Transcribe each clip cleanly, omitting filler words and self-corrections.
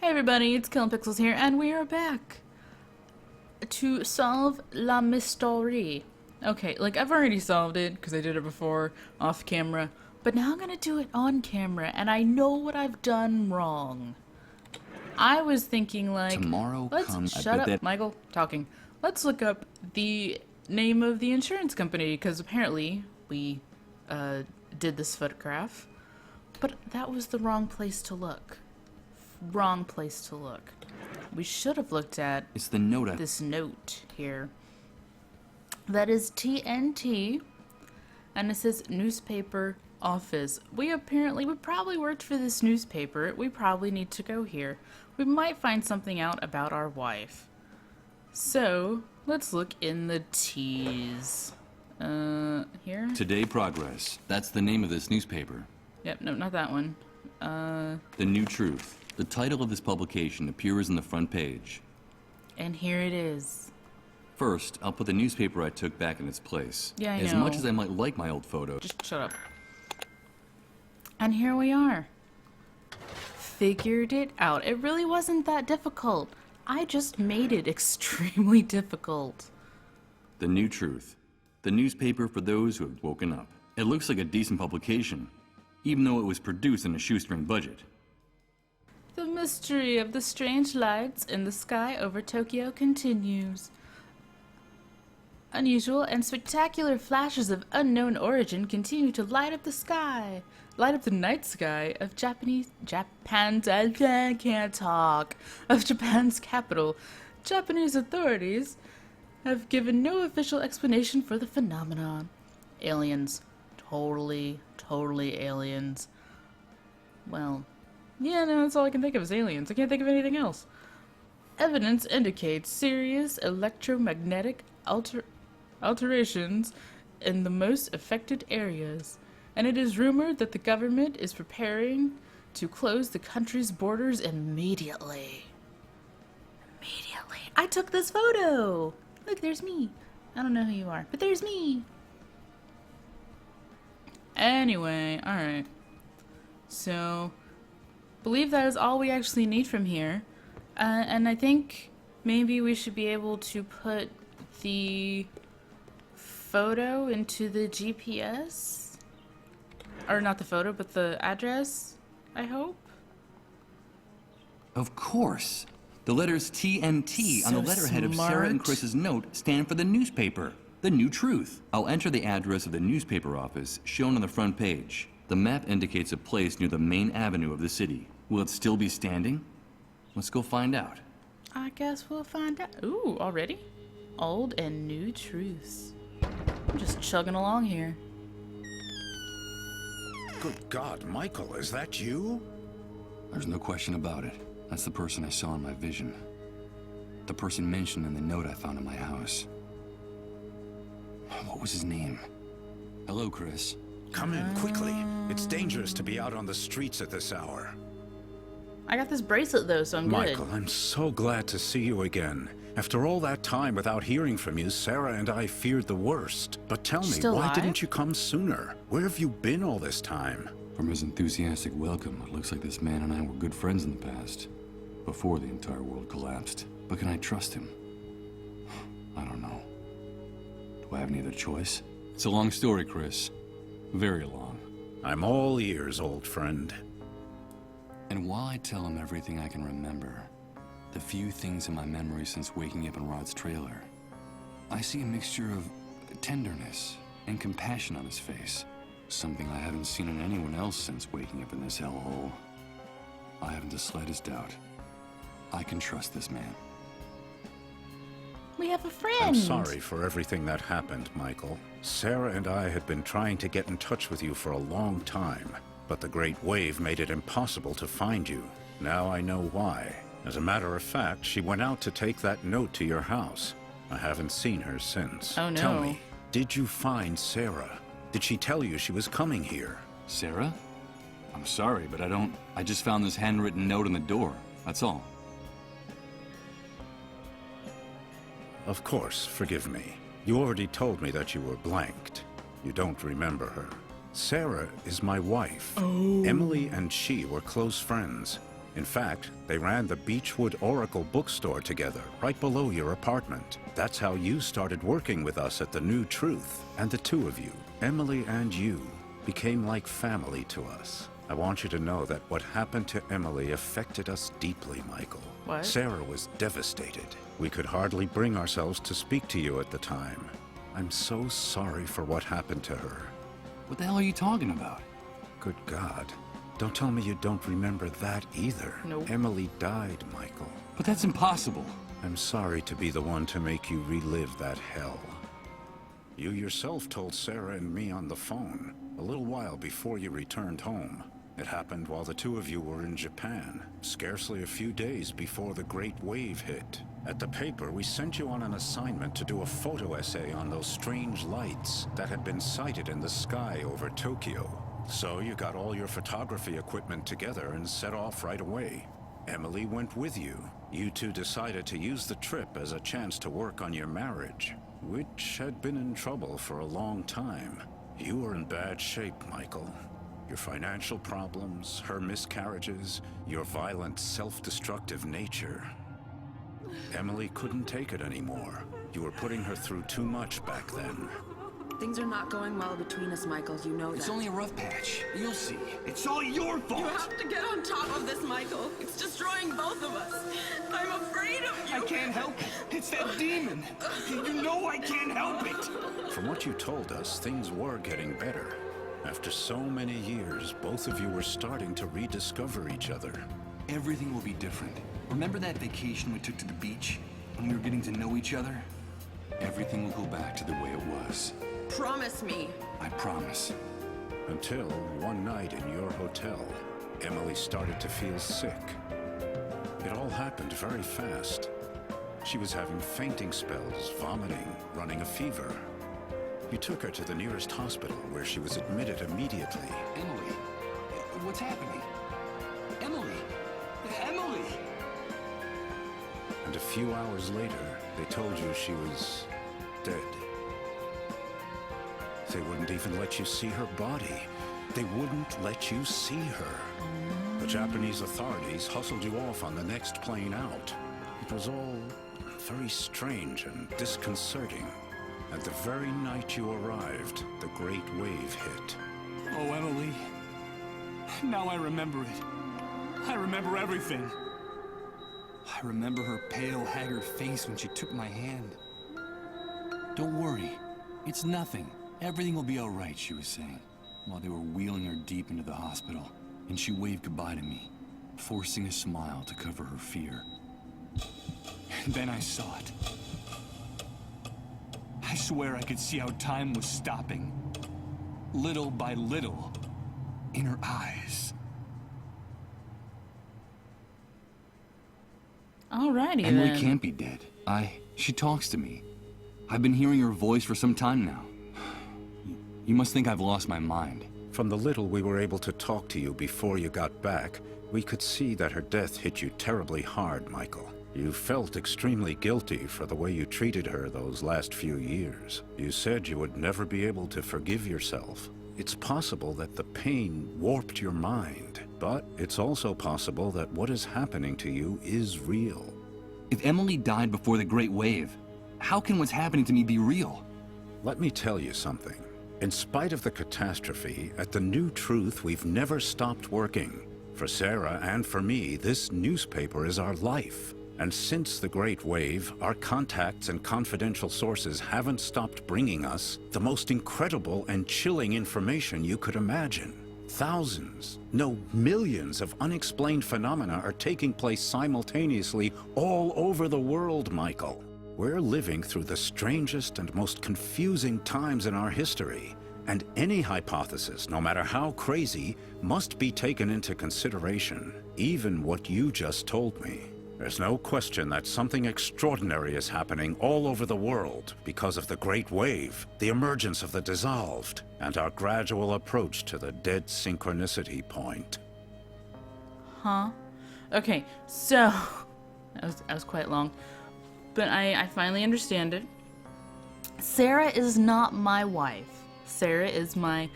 Hey everybody, it's KillinPixels here, and we are back to solve La Mystery. Okay, like I've already solved it, because I did it before, off camera, but now I'm gonna do it on camera, and I know what I've done wrong. I was thinking like, shut up, Michael, talking. Let's look up the name of the insurance company, because apparently we did this photograph, but that was the wrong place to look. Wrong place to look. We should have looked at this note here. That is TNT, and it says newspaper office. We probably worked for this newspaper. We probably need to go here. We might find something out about our wife. So let's look in the T's. Here? Today Progress. That's the name of this newspaper. Yep, no, not that one. The New Truth. The title of this publication appears on the front page. And here it is. First, I'll put the newspaper I took back in its place. Yeah, I know. As much as I might like my old photo. Just shut up. And here we are. Figured it out. It really wasn't that difficult. I just made it extremely difficult. The New Truth. The newspaper for those who have woken up. It looks like a decent publication, even though it was produced on a shoestring budget. The mystery of the strange lights in the sky over Tokyo continues. Unusual and spectacular flashes of unknown origin continue to light up the sky. Light up the night sky of Japan's capital. Japanese authorities have given no official explanation for the phenomenon. Aliens. Totally aliens. Well, yeah, no, that's all I can think of is aliens. I can't think of anything else. Evidence indicates serious electromagnetic alterations in the most affected areas, and it is rumored that the government is preparing to close the country's borders immediately. I took this photo! Look, there's me. I don't know who you are, but there's me. Anyway, alright. So, believe that is all we actually need from here. And I think maybe we should be able to put the photo into the GPS? Or not the photo, but the address, I hope? Of course. The letters TNT on the letterhead of Sarah and Chris's note stand for the newspaper. The New Truth. I'll enter the address of the newspaper office shown on the front page. The map indicates a place near the main avenue of the city. Will it still be standing? Let's go find out. I guess we'll find out. Ooh, already? Old and new truths. I'm just chugging along here. Good God, Michael, is that you? There's no question about it. That's the person I saw in my vision. The person mentioned in the note I found in my house. What was his name? Hello, Chris. Come in, quickly. It's dangerous to be out on the streets at this hour. I got this bracelet, though, so I'm good. Michael, I'm so glad to see you again. After all that time without hearing from you, Sarah and I feared the worst. But tell me, why didn't you come sooner? Where have you been all this time? From his enthusiastic welcome, it looks like this man and I were good friends in the past. Before the entire world collapsed. But can I trust him? I don't know. Do I have any other choice? It's a long story, Chris. Very long. I'm all ears, old friend. And while I tell him everything I can remember, the few things in my memory since waking up in Rod's trailer, I see a mixture of tenderness and compassion on his face. Something I haven't seen in anyone else since waking up in this hellhole. I haven't the slightest doubt. I can trust this man. We have a friend! I'm sorry for everything that happened, Michael. Sarah and I had been trying to get in touch with you for a long time, but the Great Wave made it impossible to find you. Now I know why. As a matter of fact, she went out to take that note to your house. I haven't seen her since. Oh no. Tell me, did you find Sarah? Did she tell you she was coming here? Sarah? I'm sorry, but I just found this handwritten note on the door. That's all. Of course, forgive me. You already told me that you were blanked. You don't remember her. Sarah is my wife. Oh. Emily and she were close friends. In fact, they ran the Beechwood Oracle bookstore together, right below your apartment. That's how you started working with us at the New Truth. And the two of you, Emily and you, became like family to us. I want you to know that what happened to Emily affected us deeply, Michael. What? Sarah was devastated. We could hardly bring ourselves to speak to you at the time. I'm so sorry for what happened to her. What the hell are you talking about? Good God. Don't tell me you don't remember that either. Nope. Emily died, Michael. But that's impossible. I'm sorry to be the one to make you relive that hell. You yourself told Sarah and me on the phone a little while before you returned home. It happened while the two of you were in Japan, scarcely a few days before the Great Wave hit. At the paper, we sent you on an assignment to do a photo essay on those strange lights that had been sighted in the sky over Tokyo. So you got all your photography equipment together and set off right away. Emily went with you. You two decided to use the trip as a chance to work on your marriage, which had been in trouble for a long time. You were in bad shape, Michael. Your financial problems, her miscarriages, your violent, self-destructive nature. Emily couldn't take it anymore. You were putting her through too much back then. Things are not going well between us, Michael. You know that. It's only a rough patch. You'll see. It's all your fault! You have to get on top of this, Michael. It's destroying both of us. I'm afraid of you. I can't help it. It's that demon. You know I can't help it. From what you told us, things were getting better. After so many years, both of you were starting to rediscover each other. Everything will be different. Remember that vacation we took to the beach? When we were getting to know each other? Everything will go back to the way it was. Promise me. I promise. Until one night in your hotel, Emily started to feel sick. It all happened very fast. She was having fainting spells, vomiting, running a fever. You took her to the nearest hospital where she was admitted immediately. Emily, what's happening? Emily! Emily! And a few hours later, they told you she was dead. They wouldn't even let you see her body. They wouldn't let you see her. The Japanese authorities hustled you off on the next plane out. It was all very strange and disconcerting. And the very night you arrived, the Great Wave hit. Oh, Emily. Now I remember it. I remember everything. I remember her pale, haggard face when she took my hand. Don't worry. It's nothing. Everything will be all right, she was saying, while they were wheeling her deep into the hospital. And she waved goodbye to me, forcing a smile to cover her fear. And then I saw it. I swear I could see how time was stopping. Little by little. In her eyes. Alrighty Emily then. can't be dead. She talks to me. I've been hearing her voice for some time now. You must think I've lost my mind. From the little we were able to talk to you before you got back, we could see that her death hit you terribly hard, Michael. You felt extremely guilty for the way you treated her those last few years. You said you would never be able to forgive yourself. It's possible that the pain warped your mind, but it's also possible that what is happening to you is real. If Emily died before the Great Wave, how can what's happening to me be real? Let me tell you something. In spite of the catastrophe, at the New Truth, we've never stopped working. For Sarah and for me, this newspaper is our life. And since the Great Wave, our contacts and confidential sources haven't stopped bringing us the most incredible and chilling information you could imagine. Thousands, no, millions of unexplained phenomena are taking place simultaneously all over the world, Michael. We're living through the strangest and most confusing times in our history, and any hypothesis, no matter how crazy, must be taken into consideration, even what you just told me. There's no question that something extraordinary is happening all over the world because of the Great Wave, the emergence of the dissolved, and our gradual approach to the dead synchronicity point. Huh? Okay, so that was quite long, but I finally understand it. Sarah is not my wife. Sarah is my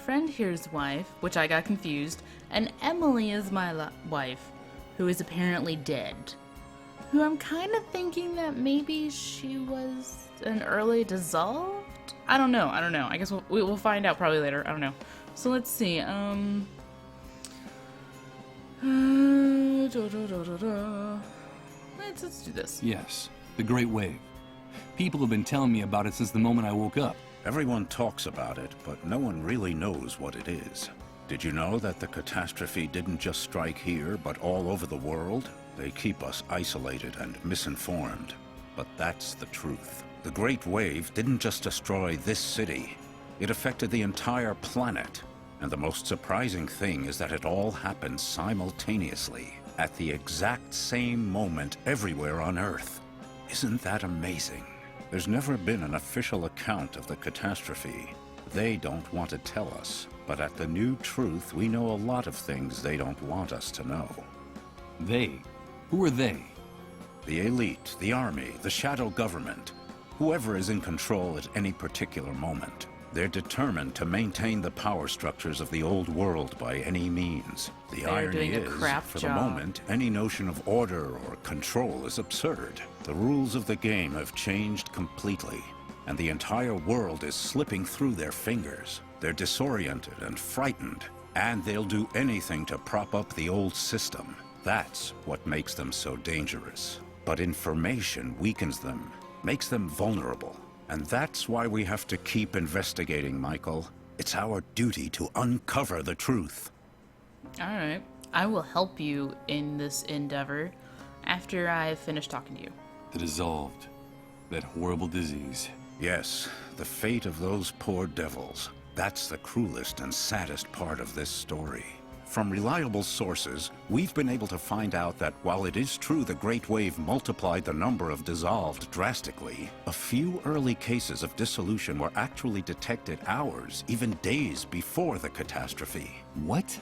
friend here's wife, which I got confused, and Emily is my wife. who is apparently dead. Who I'm kind of thinking that maybe she was an early dissolved? I don't know. I guess we'll find out probably later. I don't know. So let's see. Let's do this. Yes, the Great Wave. People have been telling me about it since the moment I woke up. Everyone talks about it, but no one really knows what it is. Did you know that the catastrophe didn't just strike here, but all over the world? They keep us isolated and misinformed. But that's the truth. The Great Wave didn't just destroy this city. It affected the entire planet. And the most surprising thing is that it all happened simultaneously, at the exact same moment everywhere on Earth. Isn't that amazing? There's never been an official account of the catastrophe. They don't want to tell us. But at the New Truth, we know a lot of things they don't want us to know. They? Who are they? The elite, the army, the shadow government, whoever is in control at any particular moment. They're determined to maintain the power structures of the old world by any means. The irony is, for the moment, any notion of order or control is absurd. The rules of the game have changed completely, and the entire world is slipping through their fingers. They're disoriented and frightened, and they'll do anything to prop up the old system. That's what makes them so dangerous. But information weakens them, makes them vulnerable. And that's why we have to keep investigating, Michael. It's our duty to uncover the truth. Alright. I will help you in this endeavor after I've finished talking to you. The dissolved. That horrible disease. Yes, the fate of those poor devils. That's the cruelest and saddest part of this story. From reliable sources, we've been able to find out that while it is true the Great Wave multiplied the number of dissolved drastically, a few early cases of dissolution were actually detected hours, even days before the catastrophe. What?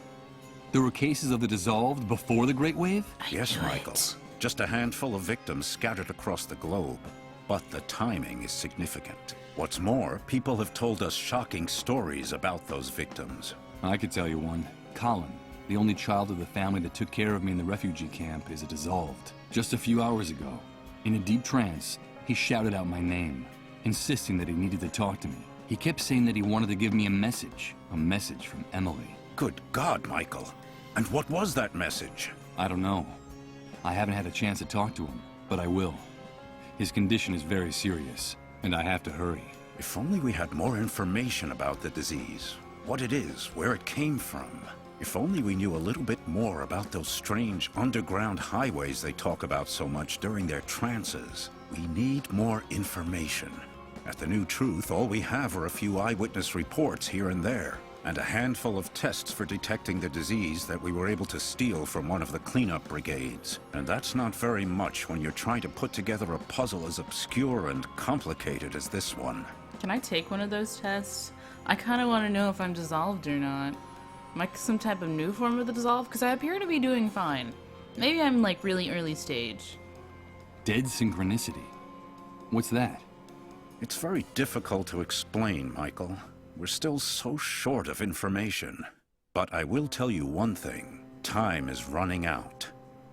There were cases of the dissolved before the Great Wave? Yes, Michael. Just a handful of victims scattered across the globe. But the timing is significant. What's more, people have told us shocking stories about those victims. I could tell you one. Colin, the only child of the family that took care of me in the refugee camp, is dissolved. Just a few hours ago, in a deep trance, he shouted out my name, insisting that he needed to talk to me. He kept saying that he wanted to give me a message from Emily. Good God, Michael. And what was that message? I don't know. I haven't had a chance to talk to him, but I will. His condition is very serious, and I have to hurry. If only we had more information about the disease, what it is, where it came from. If only we knew a little bit more about those strange underground highways they talk about so much during their trances. We need more information. At the New Truth, all we have are a few eyewitness reports here and there, and a handful of tests for detecting the disease that we were able to steal from one of the cleanup brigades. And that's not very much when you're trying to put together a puzzle as obscure and complicated as this one. Can I take one of those tests? I kind of want to know if I'm dissolved or not. Am I some type of new form of the dissolve? Because I appear to be doing fine. Maybe I'm like really early stage. Dead synchronicity? What's that? It's very difficult to explain, Michael. We're still so short of information. But I will tell you one thing. Time is running out.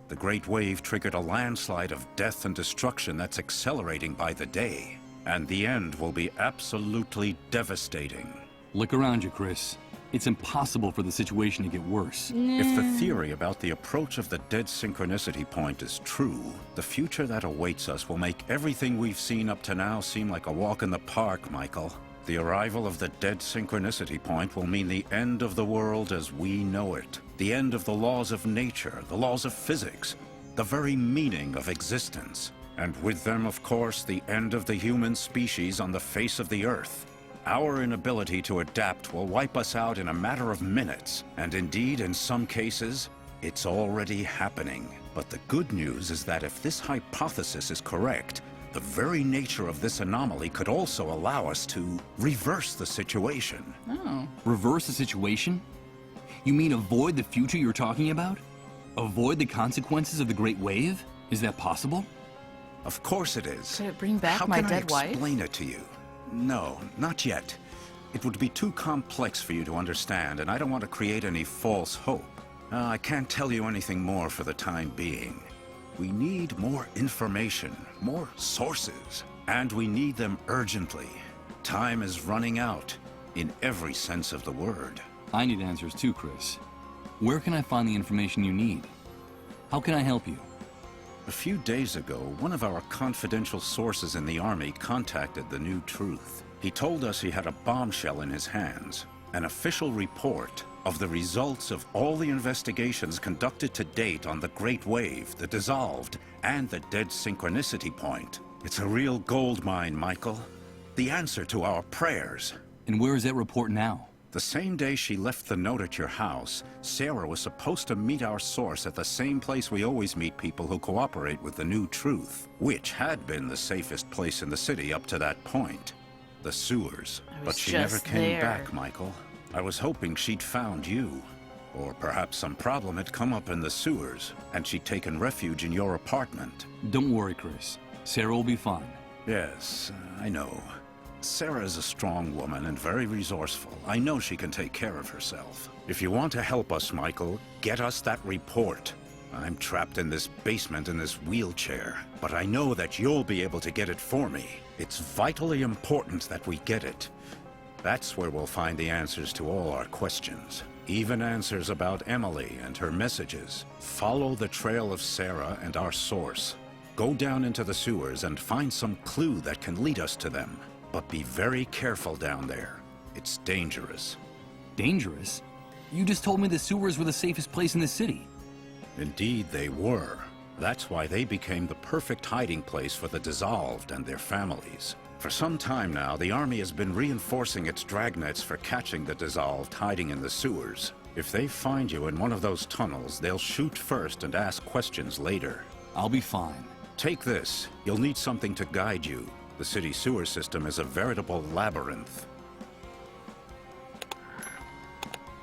The Great Wave triggered a landslide of death and destruction that's accelerating by the day. And the end will be absolutely devastating. Look around you, Chris. It's impossible for the situation to get worse. If the theory about the approach of the dead synchronicity point is true, the future that awaits us will make everything we've seen up to now seem like a walk in the park, Michael. The arrival of the dead synchronicity point will mean the end of the world as we know it. The end of the laws of nature, the laws of physics, the very meaning of existence. And with them, of course, the end of the human species on the face of the Earth. Our inability to adapt will wipe us out in a matter of minutes, and indeed, in some cases, it's already happening. But the good news is that if this hypothesis is correct, the very nature of this anomaly could also allow us to reverse the situation. Oh. Reverse the situation? You mean avoid the future you're talking about? Avoid the consequences of the Great Wave? Is that possible? Of course it is. Could it bring back my dead wife? How can I explain it to you? No, not yet. It would be too complex for you to understand, and I don't want to create any false hope. I can't tell you anything more for the time being. We need more information, more sources, and we need them urgently. Time is running out, in every sense of the word. I need answers too, Chris. Where can I find the information you need? How can I help you? A few days ago, one of our confidential sources in the Army contacted the New Truth. He told us he had a bombshell in his hands, an official report of the results of all the investigations conducted to date on the Great Wave, the Dissolved, and the Dead Synchronicity Point. It's a real gold mine, Michael. The answer to our prayers. And where is that report now? The same day she left the note at your house, Sarah was supposed to meet our source at the same place we always meet people who cooperate with the New Truth, which had been the safest place in the city up to that point. The sewers. But she never came back, Michael. I was hoping she'd found you. Or perhaps some problem had come up in the sewers, and she'd taken refuge in your apartment. Don't worry, Chris. Sarah will be fine. Yes, I know. Sarah is a strong woman and very resourceful. I know she can take care of herself. If you want to help us, Michael, get us that report. I'm trapped in this basement in this wheelchair, but I know that you'll be able to get it for me. It's vitally important that we get it. That's where we'll find the answers to all our questions. Even answers about Emily and her messages. Follow the trail of Sarah and our source. Go down into the sewers and find some clue that can lead us to them. But be very careful down there. It's dangerous. Dangerous? You just told me the sewers were the safest place in the city. Indeed, they were. That's why they became the perfect hiding place for the Dissolved and their families. For some time now, the Army has been reinforcing its dragnets for catching the Dissolved hiding in the sewers. If they find you in one of those tunnels, they'll shoot first and ask questions later. I'll be fine. Take this. You'll need something to guide you. The city sewer system is a veritable labyrinth.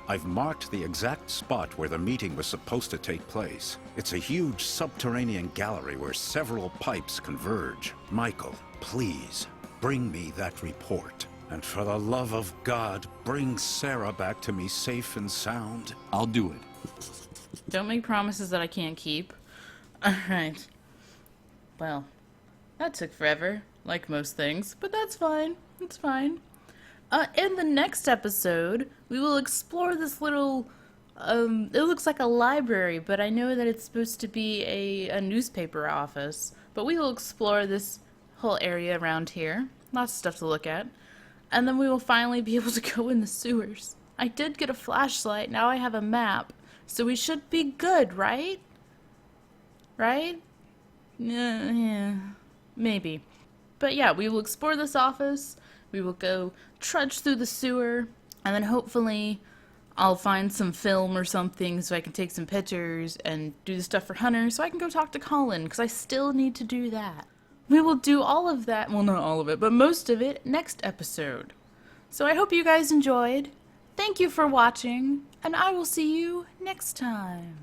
I've marked the exact spot where the meeting was supposed to take place. It's a huge subterranean gallery where several pipes converge. Michael, please, bring me that report. And for the love of God, bring Sarah back to me safe and sound. I'll do it. Don't make promises that I can't keep. Alright. Well, that took forever. Like most things, but that's fine. It's fine. In the next episode, we will explore this little, it looks like a library, but I know that it's supposed to be a newspaper office. But we will explore this whole area around here. Lots of stuff to look at. And then we will finally be able to go in the sewers. I did get a flashlight, now I have a map. So we should be good, right? Right? Yeah, maybe. But yeah, we will explore this office, we will go trudge through the sewer, and then hopefully I'll find some film or something so I can take some pictures and do the stuff for Hunter so I can go talk to Colin, because I still need to do that. We will do all of that, well not all of it, but most of it next episode. So I hope you guys enjoyed, thank you for watching, and I will see you next time.